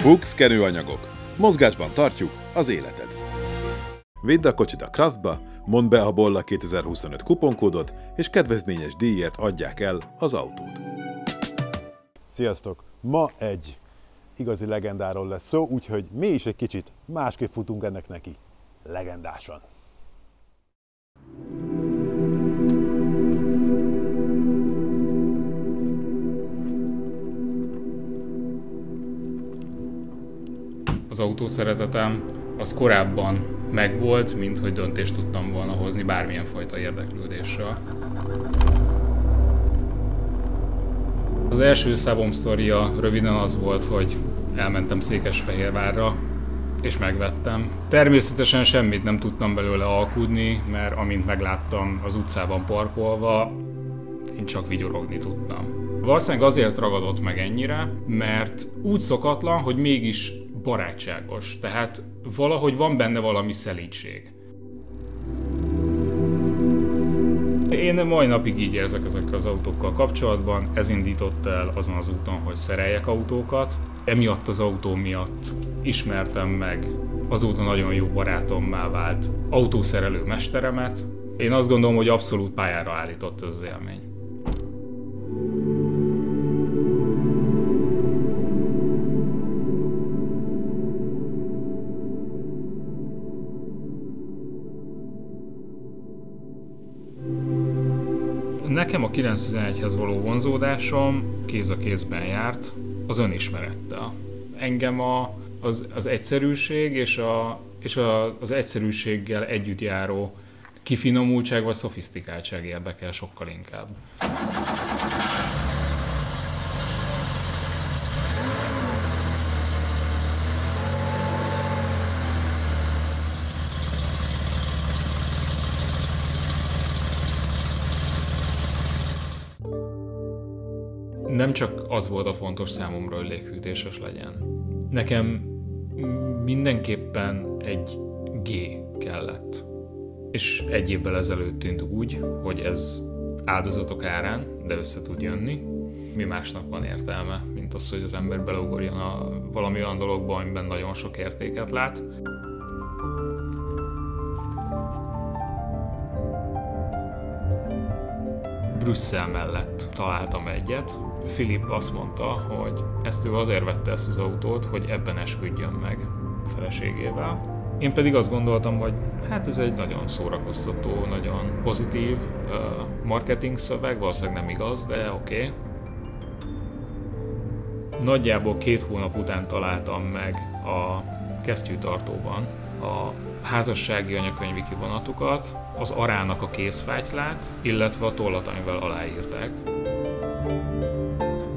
Fuchs kenőanyagok. Mozgásban tartjuk az életed. Vidd a kocsit a Craftba, mondd be a Bolla 2025 kuponkódot, és kedvezményes díjért adják el az autót. Sziasztok! Ma egy igazi legendáról lesz szó, úgyhogy mi is egy kicsit másképp futunk ennek neki. Legendásan. Az autószeretetem az korábban megvolt, mint hogy döntést tudtam volna hozni bármilyen fajta érdeklődéssel. Az első Szabom sztoria röviden az volt, hogy elmentem Székesfehérvárra, és megvettem. Természetesen semmit nem tudtam belőle alkudni, mert amint megláttam az utcában parkolva, én csak vigyorogni tudtam. Valószínűleg azért ragadott meg ennyire, mert úgy szokatlan, hogy mégis barátságos, tehát valahogy van benne valami szelídség. Én mai napig így érzek ezekkel az autókkal kapcsolatban, ez indított el azon az úton, hogy szereljek autókat. Emiatt az autó miatt ismertem meg azóta nagyon jó barátommá vált autószerelő mesteremet. Én azt gondolom, hogy abszolút pályára állított ez az élmény. Nekem a 911-hez való vonzódásom kéz a kézben járt az önismerettel. Engem az egyszerűség és az egyszerűséggel együtt járó kifinomultság vagy szofisztikáltság érdekel sokkal inkább. Nem csak az volt a fontos számomra, hogy léghűtéses legyen. Nekem mindenképpen egy G kellett. És egy évvel ezelőtt tűnt úgy, hogy ez áldozatok árán, de össze tud jönni. Mi másnak van értelme, mint az, hogy az ember beleugorjon valami olyan dologba, amiben nagyon sok értéket lát. Brüsszel mellett találtam egyet. Filip azt mondta, hogy ezt ő azért vette ezt az autót, hogy ebben esküdjön meg feleségével. Én pedig azt gondoltam, hogy hát ez egy nagyon szórakoztató, nagyon pozitív marketing szöveg, valószínűleg nem igaz, de oké. Nagyjából 2 hónap után találtam meg a kesztyűtartóban a házassági anyakönyvi kivonatukat, az Arának a készfátylát, illetve a tollat, amivel aláírták.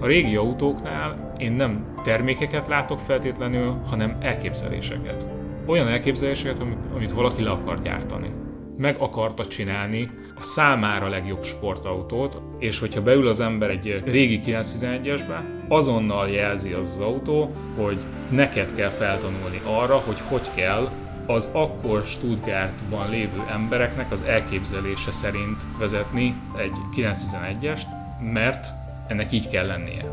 A régi autóknál én nem termékeket látok feltétlenül, hanem elképzeléseket. Olyan elképzeléseket, amit valaki le akar gyártani. Meg akarta csinálni a számára legjobb sportautót, és hogyha beül az ember egy régi 911-esbe, azonnal jelzi az autó, hogy neked kell feltanulni arra, hogy kell az akkor Stuttgartban lévő embereknek az elképzelése szerint vezetni egy 911-est, mert ennek így kell lennie.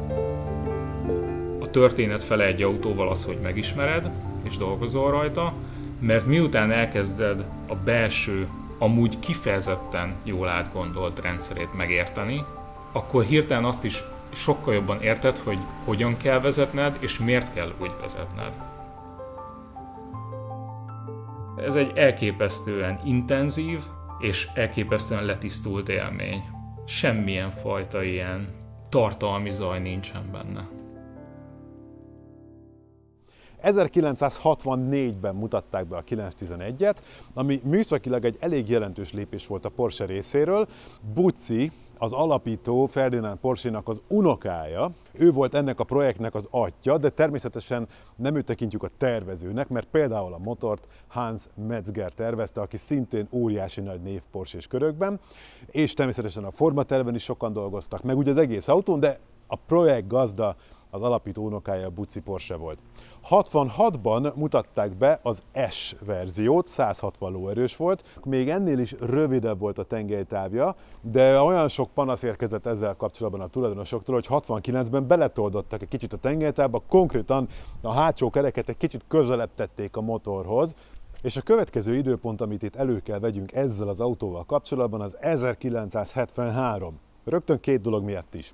A történet fele egy autóval az, hogy megismered, és dolgozol rajta, mert miután elkezded a belső, amúgy kifejezetten jól átgondolt rendszerét megérteni, akkor hirtelen azt is sokkal jobban érted, hogy hogyan kell vezetned, és miért kell úgy vezetned. Ez egy elképesztően intenzív és elképesztően letisztult élmény. Semmilyen fajta ilyen tartalmi zaj nincsen benne. 1964-ben mutatták be a 911-et, ami műszakilag egy elég jelentős lépés volt a Porsche részéről. Bucci, az alapító Ferdinand Porsche-nak az unokája, ő volt ennek a projektnek az atya, de természetesen nem őt tekintjük a tervezőnek, mert például a motort Hans Metzger tervezte, aki szintén óriási nagy név Porsche-s körökben, és természetesen a formaterven is sokan dolgoztak meg, ugye az egész autón, de a projekt gazda az alapító unokája a Buci Porsche volt. 66-ban mutatták be az S verziót, 160 lóerős volt, még ennél is rövidebb volt a tengelytávja, de olyan sok panasz érkezett ezzel kapcsolatban a tulajdonosoktól, hogy 69-ben beletoldottak egy kicsit a tengelytávba, konkrétan a hátsó kereket egy kicsit közelebb tették a motorhoz, és a következő időpont, amit itt elő kell vegyünk ezzel az autóval kapcsolatban, az 1973. Rögtön két dolog miatt is.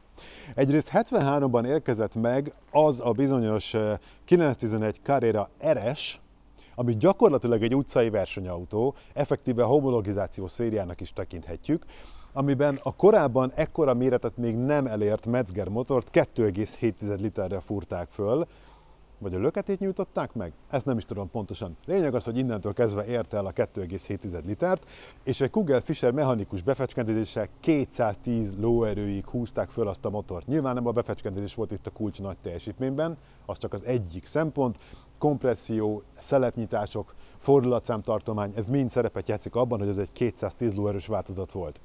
Egyrészt 73-ban érkezett meg az a bizonyos 911 Carrera RS, ami gyakorlatilag egy utcai versenyautó, effektíve homologizációs szériának is tekinthetjük, amiben a korábban ekkora méretet még nem elért Metzger motort 2,7 literre fúrták föl, vagy a löketét nyújtották meg? Ezt nem is tudom pontosan. Lényeg az, hogy innentől kezdve érte el a 2,7 litert, és egy Kugel-Fischer mechanikus befecskendezéssel 210 lóerőig húzták föl azt a motort. Nyilván nem a befecskendezés volt itt a kulcs nagy teljesítményben, az csak az egyik szempont. Kompresszió, szeletnyitások, fordulatszámtartomány, ez mind szerepet játszik abban, hogy ez egy 210 lóerős változat volt.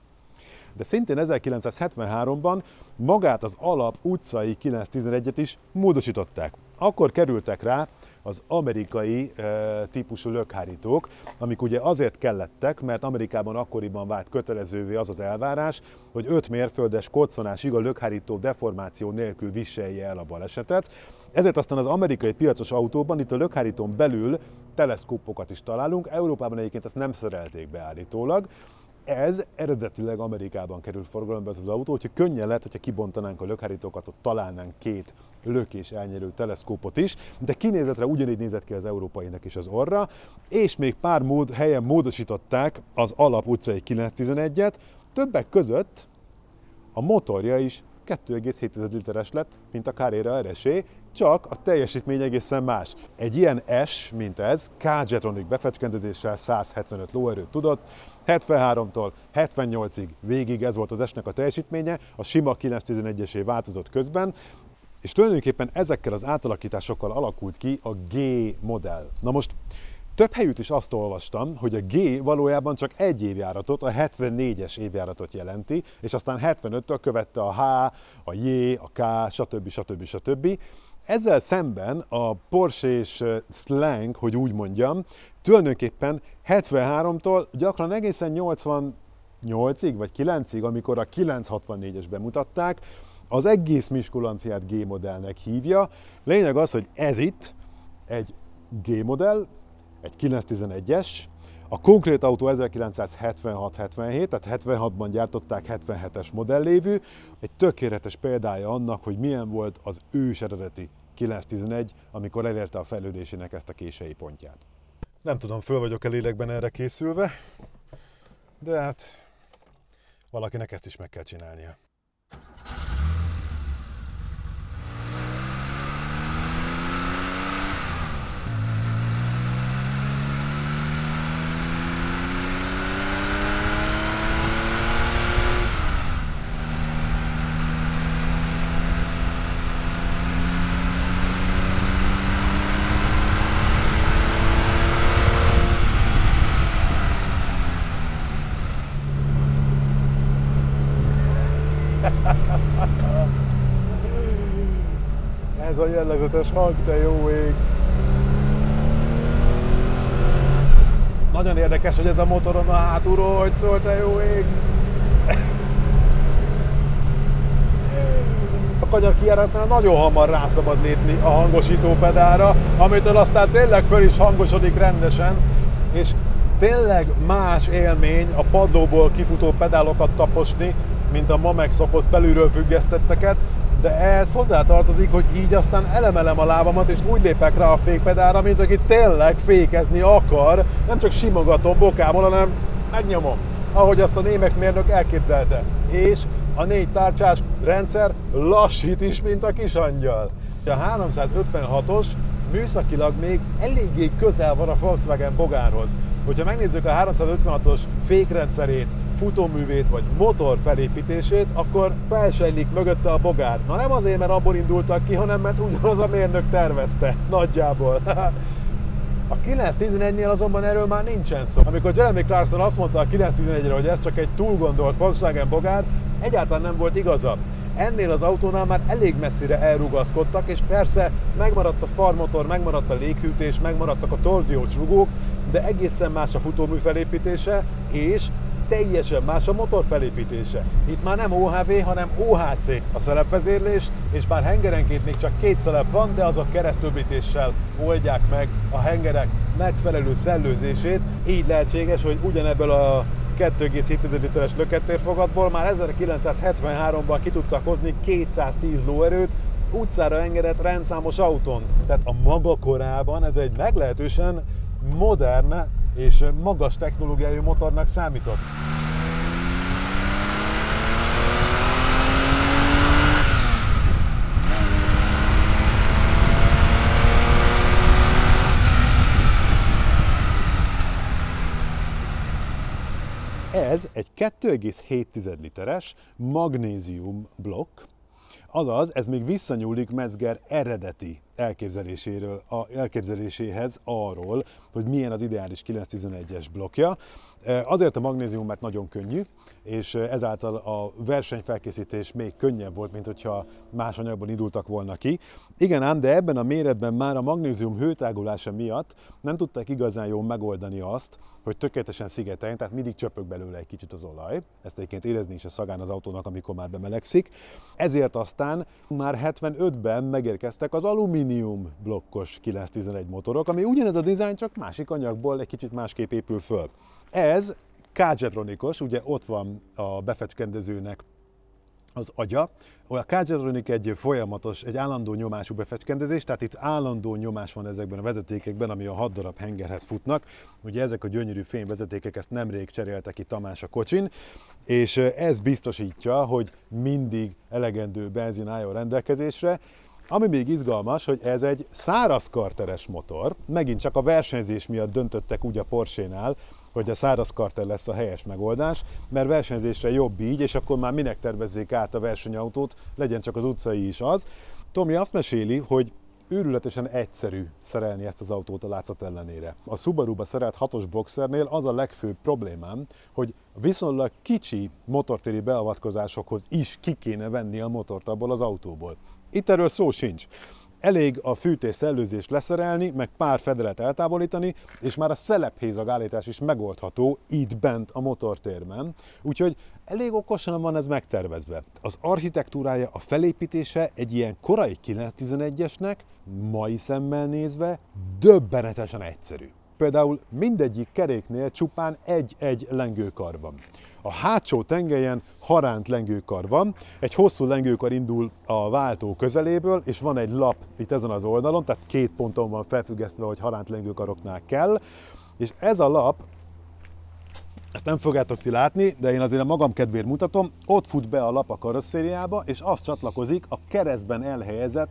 De szintén 1973-ban magát az alap utcai 911-et is módosították. Akkor kerültek rá az amerikai típusú lökhárítók, amik ugye azért kellettek, mert Amerikában akkoriban vált kötelezővé az az elvárás, hogy 5 mérföldes koccanásig a lökhárító deformáció nélkül viselje el a balesetet. Ezért aztán az amerikai piacos autóban itt a lökhárítón belül teleszkópokat is találunk, Európában egyébként ezt nem szerelték be állítólag. Ez eredetileg Amerikában került forgalomba ez az autó, úgyhogy könnyen lehet, hogyha kibontanánk a lökhárítókat, ott találnánk 2 lökés elnyerő teleszkópot is, de kinézetre ugyanígy nézett ki az európainak is az orra, és még pár helyen módosították az alap utcai 911-et, többek között a motorja is 2,7 literes lett, mint a Carrera RS-é, csak a teljesítmény egészen más. Egy ilyen S, mint ez, K-Jetronic befecskendezéssel 175 lóerőt tudott, 73-tól 78-ig végig ez volt az S-nek a teljesítménye, a sima 911-esé változott közben, és tulajdonképpen ezekkel az átalakításokkal alakult ki a G modell. Na most több helyütt is azt olvastam, hogy a G valójában csak egy évjáratot, a 74-es évjáratot jelenti, és aztán 75-től követte a H, a J, a K, stb. Ezzel szemben a Porsche-s slang, hogy úgy mondjam, tulajdonképpen 73-tól gyakran egészen 88-ig vagy 9-ig, amikor a 964-es bemutatták, az egész Miskolciát G modellnek hívja. Lényeg az, hogy ez itt egy G modell, egy 911-es, a konkrét autó 1976-77, tehát 76-ban gyártották 77-es modellévű, egy tökéletes példája annak, hogy milyen volt az ős eredeti 911, amikor elérte a fejlődésének ezt a késői pontját. Nem tudom, föl vagyok-e lélekben erre készülve, de hát valakinek ezt is meg kell csinálnia. Ez a jellegzetes hang, te jó ég! Nagyon érdekes, hogy ez a motoron a hátulról hogy szól, te jó ég! A kanyarkijáratnál nagyon hamar rászabad lépni a hangosító pedálra, amitől aztán tényleg föl is hangosodik rendesen, és tényleg más élmény a padlóból kifutó pedálokat taposni, mint a ma megszokott felülről függesztetteket, de ehhez hozzátartozik, hogy így aztán elemelem a lábamat, és úgy lépek rá a fékpedálra, mint aki tényleg fékezni akar, nem csak simogatom bokából, hanem megnyomom, ahogy azt a német mérnök elképzelte. És a 4 tárcsás rendszer lassít is, mint a kisangyal. A 356-os műszakilag még eléggé közel van a Volkswagen Bogárhoz. Hogyha megnézzük a 356-os fékrendszerét, futóművét vagy motor felépítését, akkor felsejlik mögötte a Bogár. Na nem azért, mert abból indultak ki, hanem mert ugyanaz a mérnök tervezte, nagyjából. A 911-nél azonban erről már nincsen szó. Amikor Jeremy Clarkson azt mondta a 911-re, hogy ez csak egy túlgondolt Volkswagen Bogár, egyáltalán nem volt igaza. ennél az autónál már elég messzire elrugaszkodtak, és persze megmaradt a farmotor, megmaradt a léghűtés, megmaradtak a torziós rugók, de egészen más a futómű felépítése, és teljesen más a motor felépítése. Itt már nem OHV, hanem OHC a szelepvezérlés, és bár hengerenként még csak 2 szelep van, de azok keresztülbítéssel oldják meg a hengerek megfelelő szellőzését. Így lehetséges, hogy ugyanebből a 2,7 literes lökettérfogatból már 1973-ban ki tudtak hozni 210 lóerőt, utcára engedett rendszámos autón. Tehát a maga korában ez egy meglehetősen modern és magas technológiájú motornak számított. Ez egy 2,7 literes magnézium blokk, azaz ez még visszanyúlik Metzger eredeti elképzeléséhez arról, hogy milyen az ideális 911-es blokkja. Azért a magnézium, mert nagyon könnyű, és ezáltal a versenyfelkészítés még könnyebb volt, mint hogyha más anyagból indultak volna ki. Igen ám, de ebben a méretben már a magnézium hőtágulása miatt nem tudták igazán jól megoldani azt, hogy tökéletesen szigeteljen, tehát mindig csöpög belőle egy kicsit az olaj. Ezt egyébként érezni is a szagán az autónak, amikor már bemelegszik. Ezért aztán már 75-ben megérkeztek az alumínium blokkos 911 motorok, ami ugyanez a dizájn, csak másik anyagból egy kicsit másképp épül föl. Ez K-jetronikos, ugye ott van a befecskendezőnek az agya. A K-jetronik egy folyamatos, egy állandó nyomású befecskendezés, tehát itt állandó nyomás van ezekben a vezetékekben, ami a 6 darab hengerhez futnak. Ugye ezek a gyönyörű fényvezetékek, ezt nemrég cserélte ki Tamás a kocsin, és ez biztosítja, hogy mindig elegendő benzin álljon rendelkezésre. Ami még izgalmas, hogy ez egy száraz karteres motor, megint csak a versenyzés miatt döntöttek úgy a Porsche-nál, hogy a száraz karter lesz a helyes megoldás, mert versenyzésre jobb így, és akkor már minek tervezzék át a versenyautót, legyen csak az utcai is az. Tomi azt meséli, hogy őrületesen egyszerű szerelni ezt az autót a látszat ellenére. A Subaru-ba szerelt 6-os Boxernél az a legfőbb problémám, hogy viszonylag kicsi motortéri beavatkozásokhoz is ki kéne venni a motort abból az autóból. Itt erről szó sincs. Elég a fűtés szellőzést leszerelni, meg pár fedelet eltávolítani, és már a szelephézag állítás is megoldható itt bent a motortérben. Úgyhogy elég okosan van ez megtervezve. Az architektúrája, a felépítése egy ilyen korai 911-esnek, mai szemmel nézve, döbbenetesen egyszerű. Például mindegyik keréknél csupán egy lengőkar van. A hátsó tengelyen haránt lengőkar van, egy hosszú lengőkar indul a váltó közeléből, és van egy lap itt ezen az oldalon, tehát 2 ponton van felfüggesztve, hogy haránt lengőkaroknál kell, és ez a lap, ezt nem fogjátok ti látni, de én azért a magam kedvéért mutatom, ott fut be a lap a karosszériába, és az csatlakozik a keresztben elhelyezett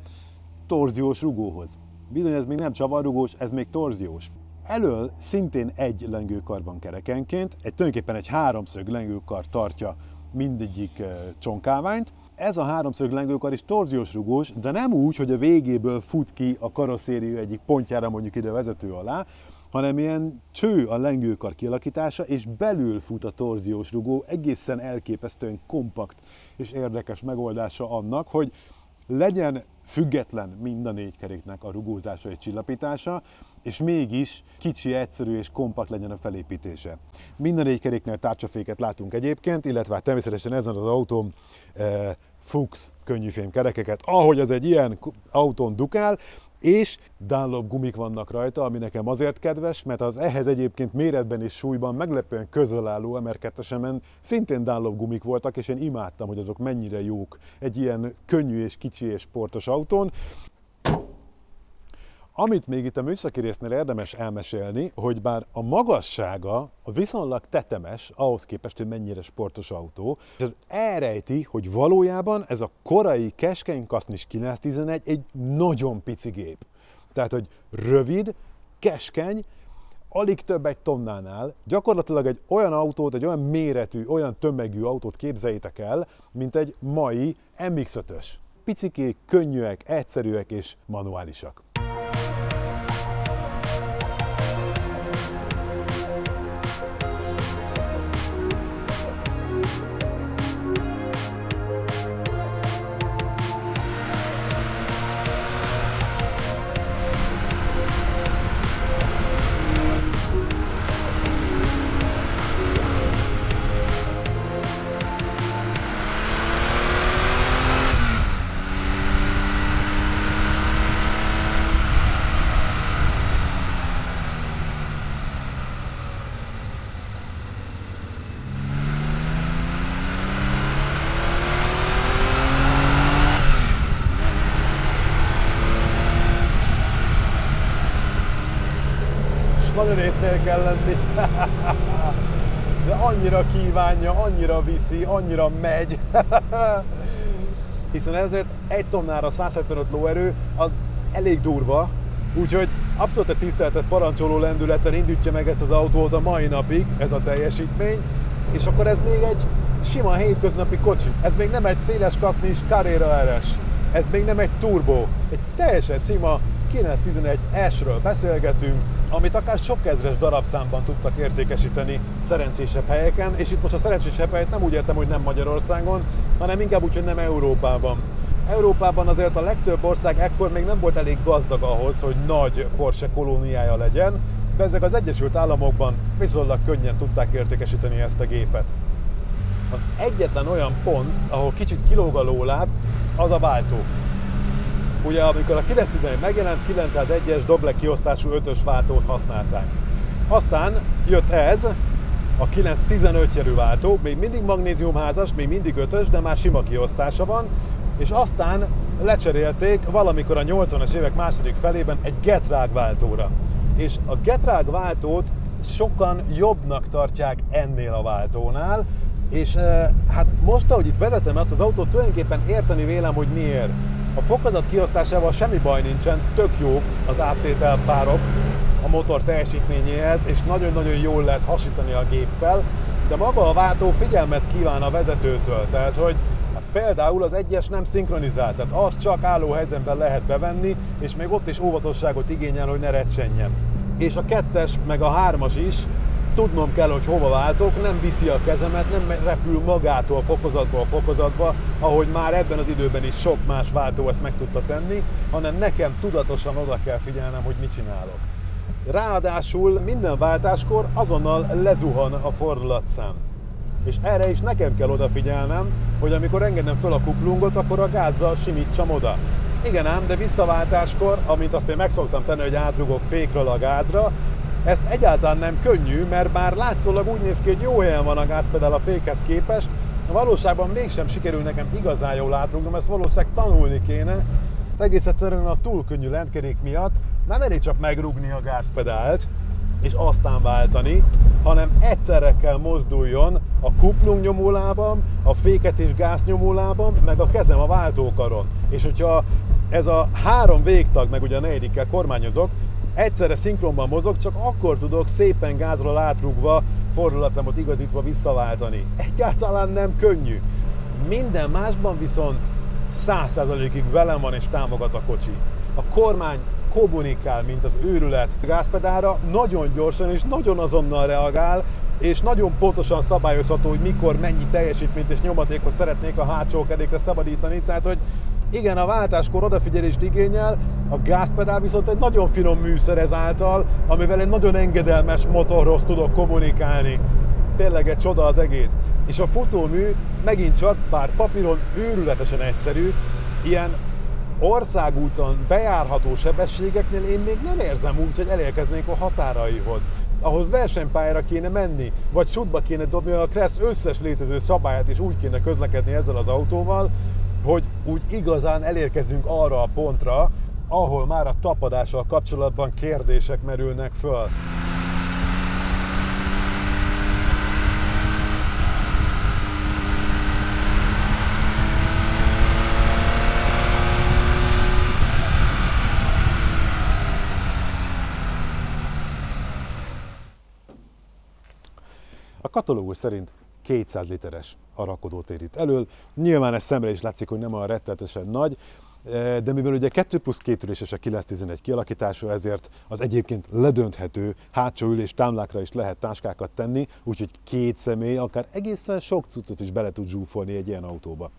torziós rugóhoz. Bizony ez még nem csavarrugós, ez még torziós. Elől szintén egy lengőkar van kerekenként, tulajdonképpen egy háromszög lengőkar tartja mindegyik csonkálványt. Ez a háromszög lengőkar is torziós rugós, de nem úgy, hogy a végéből fut ki a karosszéria egyik pontjára, mondjuk ide a vezető alá, hanem ilyen cső a lengőkar kialakítása, és belül fut a torziós rugó, egészen elképesztően kompakt és érdekes megoldása annak, hogy legyen független mind a 4 keréknek a rugózása és csillapítása, és mégis kicsi, egyszerű és kompakt legyen a felépítése. Mind a 4 keréknél tárcsaféket látunk egyébként, illetve természetesen ezen az autón Fuchs könnyűfém kerekeket, ahogy az egy ilyen autón dukál, és Dunlop gumik vannak rajta, ami nekem azért kedves, mert az ehhez egyébként méretben és súlyban meglepően közel álló MR2-esemen szintén Dunlop gumik voltak, és én imádtam, hogy azok mennyire jók egy ilyen könnyű és kicsi és sportos autón. Amit még itt a műszaki résznél érdemes elmesélni, hogy bár a magassága a viszonylag tetemes, ahhoz képest, hogy mennyire sportos autó, és ez elrejti, hogy valójában ez a korai keskeny kasznis 911 egy nagyon pici gép. Tehát, hogy rövid, keskeny, alig több egy tonnánál, gyakorlatilag egy olyan autót, egy olyan méretű, olyan tömegű autót képzeljétek el, mint egy mai MX-5-ös. Picikék, könnyűek, egyszerűek és manuálisak. nagyon észnél kell lenni. De annyira kívánja, annyira viszi, annyira megy. Hiszen ezért 1 tonnára 175 lóerő az elég durva. Úgyhogy abszolút egy tiszteltet parancsoló lendületen indítja meg ezt az autót a mai napig, ez a teljesítmény. És akkor ez még egy sima hétköznapi kocsi. Ez még nem egy széles kasznis Carrera RS. Ez még nem egy turbo. Egy teljesen sima 911S-ről beszélgetünk, amit akár sok ezres darabszámban tudtak értékesíteni szerencsésebb helyeken, és itt most a szerencsésebb helyet nem úgy értem, hogy nem Magyarországon, hanem inkább úgy, hogy nem Európában. Európában azért a legtöbb ország ekkor még nem volt elég gazdag ahhoz, hogy nagy Porsche kolóniája legyen, de ezek az Egyesült Államokban viszonylag könnyen tudták értékesíteni ezt a gépet. Az egyetlen olyan pont, ahol kicsit kilóg a lóláb, az a váltó. Ugye amikor a 911 megjelent, 901-es dogleg kiosztású 5-ös váltót használták. Aztán jött ez, a 915 jerű váltó, még mindig magnéziumházas, még mindig 5-ös, de már sima kiosztása van, és aztán lecserélték valamikor a 80-as évek második felében egy Getrag váltóra. És a Getrag váltót sokan jobbnak tartják ennél a váltónál, és hát most, ahogy itt vezetem ezt az autót, tulajdonképpen érteni vélem, hogy miért. A fokozat kiosztásával semmi baj nincsen, tök jó az áttételpárok a motor teljesítményéhez, és nagyon-nagyon jól lehet hasítani a géppel, de maga a váltó figyelmet kíván a vezetőtől, tehát hogy például az 1-es nem szinkronizált, tehát azt csak álló helyzetben lehet bevenni, és még ott is óvatosságot igényel, hogy ne recsenjen. És a 2-es meg a 3-as is, tudnom kell, hogy hova váltok, nem viszi a kezemet, nem repül magától fokozatból fokozatba, ahogy már ebben az időben is sok más váltó ezt meg tudta tenni, hanem nekem tudatosan oda kell figyelnem, hogy mit csinálok. Ráadásul minden váltáskor azonnal lezuhan a fordulatszám. És erre is nekem kell odafigyelnem, hogy amikor engedem föl a kuplungot, akkor a gázzal simítsam oda. Igen ám, de visszaváltáskor, amint azt én meg szoktam tenni, hogy átrugok fékről a gázra, ezt egyáltalán nem könnyű, mert bár látszólag úgy néz ki, hogy jó helyen van a gázpedál a fékhez képest, valóságban mégsem sikerül nekem igazán jól átrugnom, ezt valószínűleg tanulni kéne. Egész egyszerűen a túl könnyű lentkerék miatt nem elég csak megrúgni a gázpedált, és aztán váltani, hanem egyszerre kell mozduljon a kuplung nyomólábam, a féket és gáz nyomólábam, meg a kezem a váltókaron. És hogyha ez a 3 végtag, meg ugye a 4-kel kormányozok, egyszerre szinkronban mozog, csak akkor tudok szépen gázról átrugva, fordulatszámot igazítva visszaváltani. Egyáltalán nem könnyű. Minden másban viszont 100%-ig velem van és támogat a kocsi. A kormány kommunikál, mint az őrület. A gázpedálra nagyon gyorsan és nagyon azonnal reagál, és nagyon pontosan szabályozható, hogy mikor, mennyi teljesítményt és nyomatékot szeretnék a hátsó kerékre szabadítani. Tehát, hogy igen, a váltáskor odafigyelést igényel, a gázpedál viszont egy nagyon finom műszer ezáltal, amivel egy nagyon engedelmes motorhoz tudok kommunikálni. Tényleg egy csoda az egész. És a futómű megint csak, bár papíron őrületesen egyszerű, ilyen országúton bejárható sebességeknél én még nem érzem úgy, hogy elérkeznénk a határaihoz. Ahhoz versenypályára kéne menni, vagy sútba kéne dobni a Kressz összes létező szabályát, és úgy kéne közlekedni ezzel az autóval, hogy úgy igazán elérkezünk arra a pontra, ahol már a tapadással kapcsolatban kérdések merülnek föl. A katalógus szerint 200 literes a rakodótér itt elől. Nyilván ez szemre is látszik, hogy nem olyan rettenetesen nagy, de mivel ugye 2+2 üléses a 911 kialakítása, ezért az egyébként ledönthető hátsó ülés támlákra is lehet táskákat tenni, úgyhogy 2 személy akár egészen sok cuccot is bele tud zsúfolni egy ilyen autóba.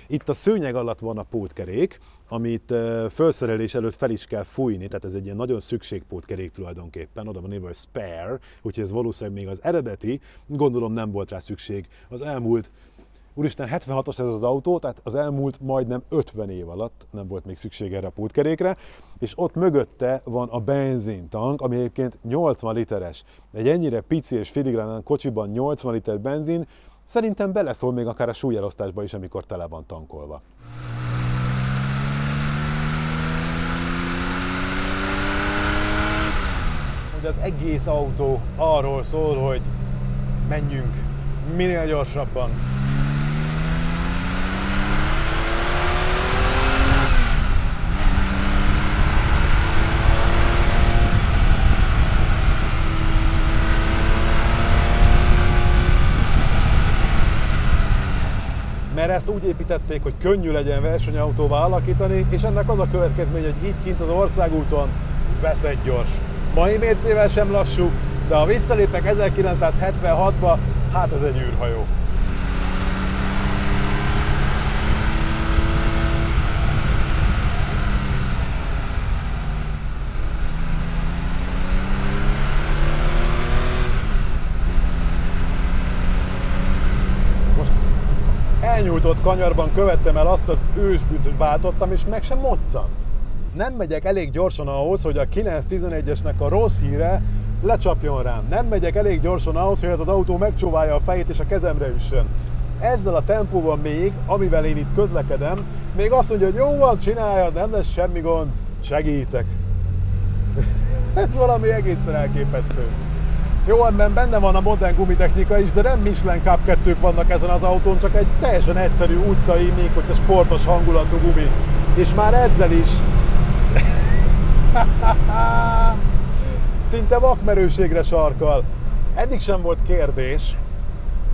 Itt a szőnyeg alatt van a pótkerék, amit felszerelés előtt fel is kell fújni, tehát ez egy ilyen nagyon szükségpótkerék tulajdonképpen, oda van írva, hogy spare, úgyhogy ez valószínűleg még az eredeti, gondolom nem volt rá szükség. Az elmúlt, úristen, 76-os ez az autó, tehát az elmúlt majdnem 50 év alatt nem volt még szükség erre a pótkerékre, és ott mögötte van a benzintank, ami egyébként 80 literes. Egy ennyire pici és filigrán kocsiban 80 liter benzin, szerintem beleszól még akár a súlyelosztásba is, amikor tele van tankolva. Ugye az egész autó arról szól, hogy menjünk minél gyorsabban. Mert ezt úgy építették, hogy könnyű legyen versenyautóvá alakítani, és ennek az a következmény, hogy itt kint az országúton veszed gyors. Mai mércével sem lassú, de ha visszalépek 1976-ba, hát ez egy űrhajó. Elnyújtott kanyarban követtem el azt az ősbűnt, hogy váltottam, és meg sem moccant. Nem megyek elég gyorsan ahhoz, hogy a 911-esnek a rossz híre lecsapjon rám. Nem megyek elég gyorsan ahhoz, hogy az autó megcsóválja a fejét és a kezemre üssön. Ezzel a tempóban még, amivel én itt közlekedem, még azt mondja, hogy jó van, csináljad, nem lesz semmi gond, segítek. Ez valami egészen elképesztő. Jó, ebben benne van a modern gumitechnika is, de nem Michelin Cup 2-k vannak ezen az autón, csak egy teljesen egyszerű utcai, még hogyha sportos hangulatú gumi. És már ezzel is szinte vakmerőségre sarkal. Eddig sem volt kérdés,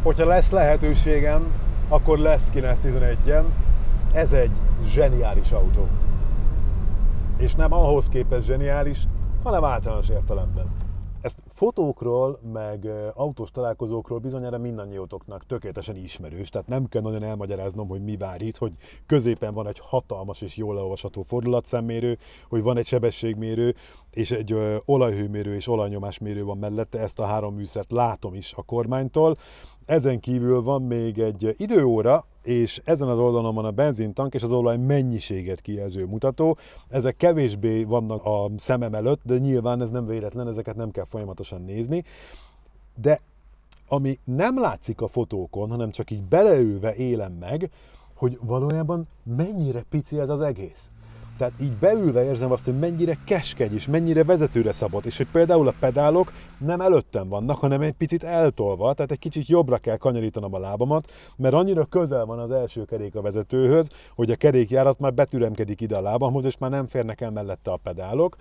hogyha lesz lehetőségem, akkor lesz 911-em. Ez egy zseniális autó. És nem ahhoz képest zseniális, hanem általános értelemben. Ezt fotókról, meg autós találkozókról bizonyára mindannyiótoknak tökéletesen ismerős, tehát nem kell nagyon elmagyaráznom, hogy mi vár itt, hogy középen van egy hatalmas és jól leolvasható fordulatszámmérő, hogy van egy sebességmérő, és egy olajhőmérő és olajnyomásmérő van mellette, ezt a három műszert látom is a kormánytól. Ezen kívül van még egy időóra, és ezen az oldalon van a benzintank és az olaj mennyiséget kijelző mutató. Ezek kevésbé vannak a szemem előtt, de nyilván ez nem véletlen, ezeket nem kell folyamatosan nézni. De ami nem látszik a fotókon, hanem csak így beleülve élem meg, hogy valójában mennyire pici ez az egész. Tehát így beülve érzem azt, hogy mennyire keskeny és mennyire vezetőre szabott, és hogy például a pedálok nem előttem vannak, hanem egy picit eltolva, tehát egy kicsit jobbra kell kanyarítanom a lábamat, mert annyira közel van az első kerék a vezetőhöz, hogy a kerékjárat már betüremkedik ide a lábamhoz, és már nem férnek el mellette a pedálok,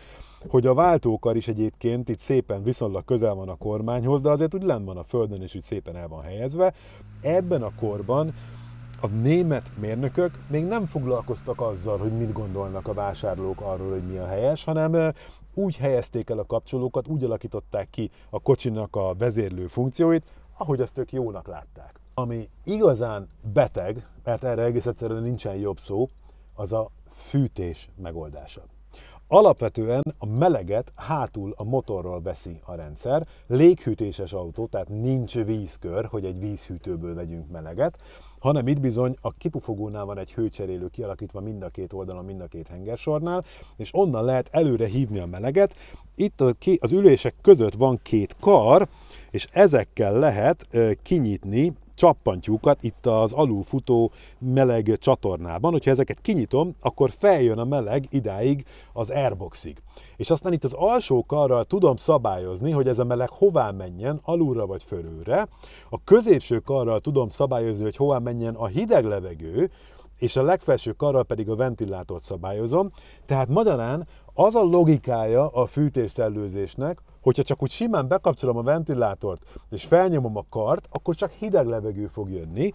hogy a váltókar is egyébként itt szépen viszonylag közel van a kormányhoz, de azért úgy lenn van a földön, és úgy szépen el van helyezve. Ebben a korban a német mérnökök még nem foglalkoztak azzal, hogy mit gondolnak a vásárlók arról, hogy mi a helyes, hanem úgy helyezték el a kapcsolókat, úgy alakították ki a kocsinak a vezérlő funkcióit, ahogy azt ők jónak látták. Ami igazán beteg, mert erre egész egyszerűen nincsen jobb szó, az a fűtés megoldása. Alapvetően a meleget hátul a motorról veszi a rendszer, léghűtéses autó, tehát nincs vízkör, hogy egy vízhűtőből vegyünk meleget, hanem itt bizony a kipufogónál van egy hőcserélő kialakítva mind a két oldalon, mind a két hengersornál, és onnan lehet előre hívni a meleget. Itt az ülések között van két kar, és ezekkel lehet kinyitni csappantyúkat itt az alulfutó meleg csatornában. Hogyha ezeket kinyitom, akkor feljön a meleg idáig az airboxig. És aztán itt az alsó karral tudom szabályozni, hogy ez a meleg hová menjen, alulra vagy fölülre. A középső karral tudom szabályozni, hogy hová menjen a hideg levegő, és a legfelső karral pedig a ventilátort szabályozom. Tehát magyarán az a logikája a fűtésszellőzésnek, hogyha csak úgy simán bekapcsolom a ventilátort és felnyomom a kart, akkor csak hideg levegő fog jönni.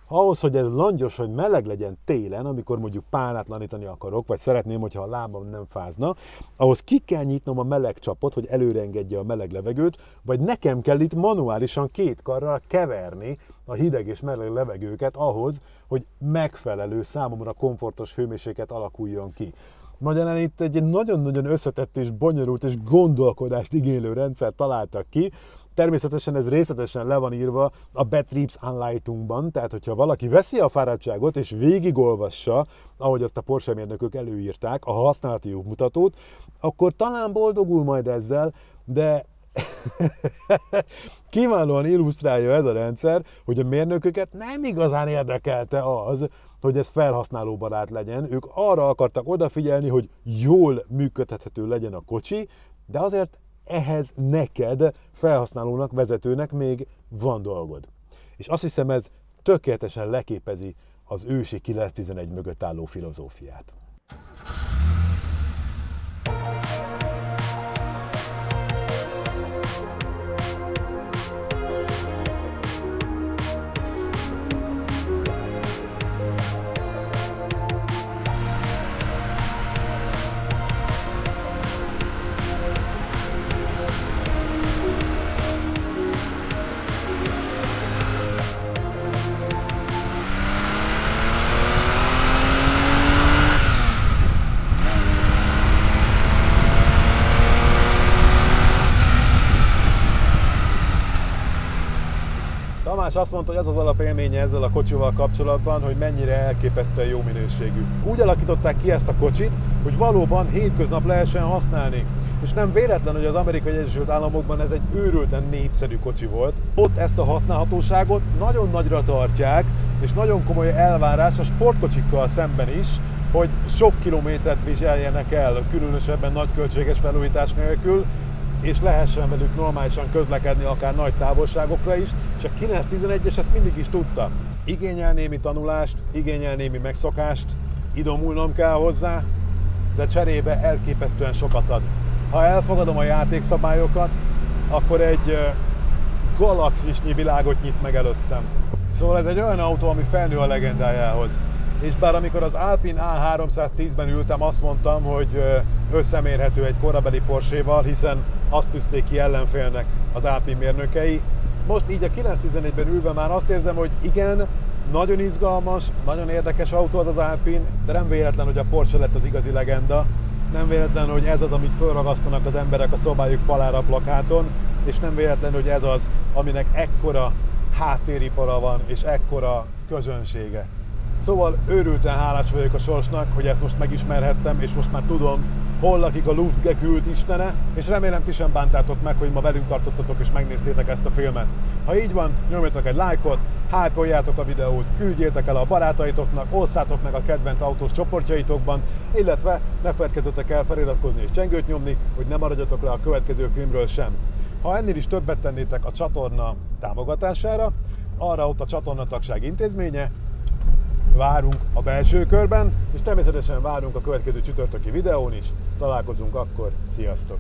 Ahhoz, hogy ez langyos, hogy meleg legyen télen, amikor mondjuk párátlanítani akarok, vagy szeretném, hogyha a lábam nem fázna, ahhoz ki kell nyitnom a meleg csapot, hogy előreengedje a meleg levegőt, vagy nekem kell itt manuálisan két karral keverni a hideg és meleg levegőket ahhoz, hogy megfelelő, számomra komfortos hőmérséklet alakuljon ki. Magyarán itt egy nagyon-nagyon összetett és bonyolult és gondolkodást igénylő rendszer találtak ki. Természetesen ez részletesen le van írva a Betriebsanleitungban, tehát hogyha valaki veszi a fáradtságot és végigolvassa, ahogy azt a Porsche mérnökök előírták, a használati útmutatót, akkor talán boldogul majd ezzel, de kiválóan illusztrálja ez a rendszer, hogy a mérnököket nem igazán érdekelte az, hogy ez felhasználóbarát legyen. Ők arra akartak odafigyelni, hogy jól működhető legyen a kocsi, de azért ehhez neked, felhasználónak, vezetőnek még van dolgod. És azt hiszem, ez tökéletesen leképezi az ősi 911 mögött álló filozófiát. Tamás azt mondta, hogy az az alapélménye ezzel a kocsival kapcsolatban, hogy mennyire elképesztően jó minőségű. Úgy alakították ki ezt a kocsit, hogy valóban hétköznap lehessen használni. És nem véletlen, hogy az Amerikai Egyesült Államokban ez egy őrülten népszerű kocsi volt. Ott ezt a használhatóságot nagyon nagyra tartják, és nagyon komoly elvárás a sportkocsikkal szemben is, hogy sok kilométert viseljenek el, különösebben nagy költséges felújítás nélkül, és lehessen velük normálisan közlekedni akár nagy távolságokra is, és a 911-es ezt mindig is tudta. Igényel némi tanulást, igényel némi megszokást, idomulnom kell hozzá, de cserébe elképesztően sokat ad. Ha elfogadom a játékszabályokat, akkor egy galaxisnyi világot nyit meg előttem. Szóval ez egy olyan autó, ami felnő a legendájához. És bár amikor az Alpine A310-ben ültem, azt mondtam, hogy összemérhető egy korabeli Porsche-val, hiszen azt tűzték ki ellenfélnek az Alpine mérnökei. Most így a 911-ben ülve már azt érzem, hogy igen, nagyon izgalmas, nagyon érdekes autó az az Alpine, de nem véletlen, hogy a Porsche lett az igazi legenda. Nem véletlen, hogy ez az, amit fölragasztanak az emberek a szobájuk falára a plakáton, és nem véletlen, hogy ez az, aminek ekkora háttéripara van, és ekkora közönsége. Szóval őrülten hálás vagyok a sorsnak, hogy ezt most megismerhettem, és most már tudom, hol lakik a Luftgekühlt istene, és remélem ti sem bántátok meg, hogy ma velünk tartottatok és megnéztétek ezt a filmet. Ha így van, nyomjatok egy lájkot, hype-oljátok a videót, küldjétek el a barátaitoknak, osszátok meg a kedvenc autós csoportjaitokban, illetve ne feledkezzetek el feliratkozni és csengőt nyomni, hogy ne maradjatok le a következő filmről sem. Ha ennél is többet tennétek a csatorna támogatására, arra ott a csatornatagság intézménye, várunk a belső körben, és természetesen várunk a következő csütörtöki videón is. Találkozunk akkor, sziasztok!